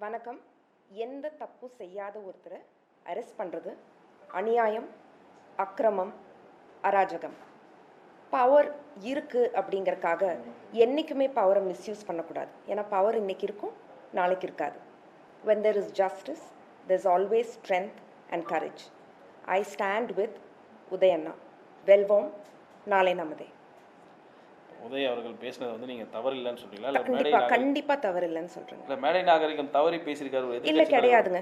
வணக்கம். எந்த தப்பும் செய்யாத ஒருத்தரை அரெஸ்ட் பண்ணுறது அநியாயம், அக்கிரமம், அராஜகம். பவர் இருக்குது அப்படிங்கிறக்காக என்றைக்குமே பவரை மிஸ்யூஸ் பண்ணக்கூடாது. ஏன்னா பவர் இன்றைக்கி இருக்கும், நாளைக்கு இருக்காது. when there is justice, there's always strength and courage. I stand with உதயண்ணா. வெல்வோம், நாளை நமதே. உதய் அவர்கள் பேசினது வந்து நீங்க தவறு இல்லைன்னு சொல்றீங்களா? கண்டிப்பா தவறு இல்லைன்னு சொல்றீங்க. இல்ல மேடை நாகரிகம் தவறி பேசியிருக்காரு. இல்ல கிடையாதுங்க,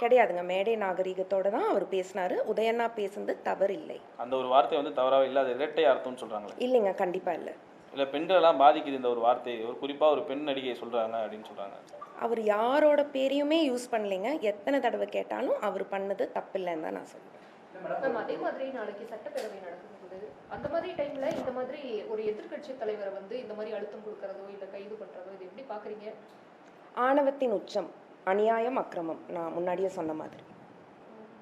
கிடையாதுங்க. மேடை நாகரிகத்தோட தான் அவர் பேசினாரு. உதயண்ணா பேசுனது தவறு இல்லை. அந்த ஒரு வார்த்தை வந்து தவறாக இல்லை, அது இரட்டை அர்த்தம்னு சொல்றாங்களே. இல்லைங்க, கண்டிப்பா இல்லை. இல்லை பெண்களெல்லாம் பாதிக்குது இந்த ஒரு வார்த்தை. ஒரு குறிப்பாக ஒரு பெண் நடிகை சொல்றாங்க அப்படின்னு சொல்றாங்க. அவர் யாரோட பேரையுமே யூஸ் பண்ணலைங்க. எத்தனை தடவை கேட்டாலும் அவர் பண்ணது தப்பு இல்லைன்னு தான் நான் சொல்லுவேன். அதே மாதிரி நாளைக்கு சட்டப்பேரவை நடக்கும்போது அந்த மாதிரி டைம்ல இந்த மாதிரி ஒரு எதிர்க்கட்சி தலைவரை வந்து இந்த மாதிரி அழுத்தம் கொடுக்கறதோ இல்லை கைது பண்றதோ இது எப்படி பாக்குறீங்க? ஆணவத்தின் உச்சம், அநியாயம், அக்கிரமம். நான் முன்னாடியே சொன்ன மாதிரி.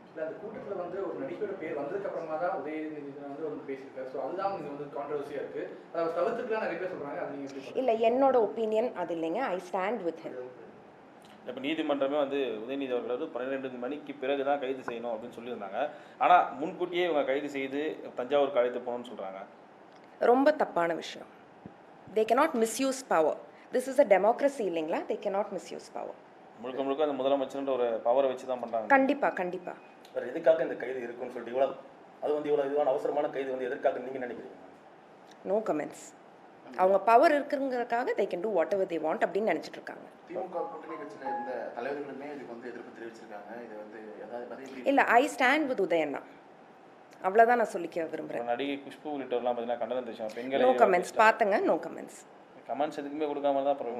அந்த கூட்டத்தில் வந்து ஒரு நடிகரோட பேர் வந்ததுக்கு அப்புறமா தான் உதயநிதி வந்து பேசியிருக்காரு. ஸோ அதுதான் இங்கே வந்து கான்ட்ரவர்சியாக இருக்குது. அதை தவிர்த்துக்கலாம் நிறைய பேர் சொல்கிறாங்க. அது நீங்கள் இல்லை, என்னோட ஒப்பீனியன் அது இல்லைங்க. ஐ ஸ்டாண்ட் வித் ஹிம். இப்போ நீதிமன்றமே வந்து உதயநிதி அவர்கள் வந்து 12 மணிக்கு பிறகு தான் கைது செய்யணும் அப்படின்னு சொல்லியிருந்தாங்க. ஆனால் முன்கூட்டியே இவங்க கைது செய்து தஞ்சாவூருக்கு அழைத்து போகணும்னு சொல்கிறாங்க. ரொம்ப தப்பான விஷயம். தே cannot misuse power. This is a democracy இல்லைங்களா? they cannot misuse power. முழுக்க முழுக்க அந்த முதலமைச்சர்ன்ற ஒரு பவரை வச்சு தான் பண்ணுறாங்க. கண்டிப்பாக கண்டிப்பாக. வேறு எதுக்காக இந்த கைது இருக்குன்னு சொல்லிட்டு இவ்வளோ அது வந்து இவ்வளோ இதுவான அவசரமான கைது வந்து எதற்காக நீங்கள் நினைக்கிறீங்க? No comments. அவங்க பவர் இருக்குங்கிறதுக்காக they can do whatever they want அப்படின்னு நினச்சிட்டு இருக்காங்க. திமுக கூட்டணி கட்சியில் இருந்த தலைவர்களுமே இதுக்கு வந்து எதிர்ப்பு தெரிவிச்சிருக்காங்க. இது வந்து இல்லை, ஐ ஸ்டாண்ட் வித் உதயண்ணா. அவ்வளோதான் நான் சொல்லிக்க விரும்புகிறேன். நடிகை குஷ்பு உள்ளிட்டவர்லாம் பார்த்தீங்கன்னா கண்டனம் தெரிவிச்சாங்க. பெண்கள் நோ கமெண்ட்ஸ். பார்த்துங்க, நோ கமெண்ட்ஸ். கமெண்ட்ஸ் எதுக்குமே கொடுக்காம தான் அப்புறம்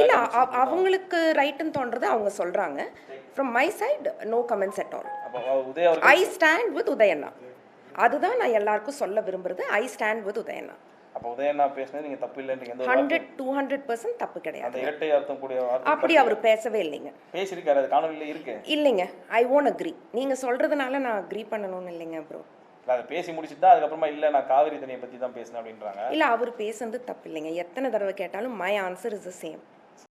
இல்லை, அவங்களுக்கு ரைட்டுன்னு தோன்றது அவங்க சொல்கிறாங்க. From my side no comments at all. I stand with உதயண்ணா. அதுதான் நான் எல்லாருக்கும் சொல்ல விரும்புறது. ஐ ஸ்டாண்ட் வித் உதயண்ணா. அப்போ உதயண்ணா பேசுனது நீங்கள் தப்பு இல்லைன்றீங்க? 100-200% தப்பு கிடையாது. அந்த இரட்டை அர்த்தம் கூடிய அப்படி அவர் பேசவே இல்லைங்க. பேசியிருக்காரு, அது காணொலியில் இருக்கு. இல்லைங்க, ஐ ஓன்ட் அக்ரி. நீங்கள் சொல்கிறதுனால நான் அக்ரி பண்ணணும்னு இல்லைங்க ப்ரோ. அதை பேசி முடிச்சுட்டு தான் அதுக்கப்புறமா இல்லை நான் காவிரி தண்ணியை பற்றி தான் பேசினேன் அப்படின்றாங்க. இல்லை, அவர் பேசுனது தப்பு இல்லைங்க. எத்தனை தடவை கேட்டாலும் my answer is the same.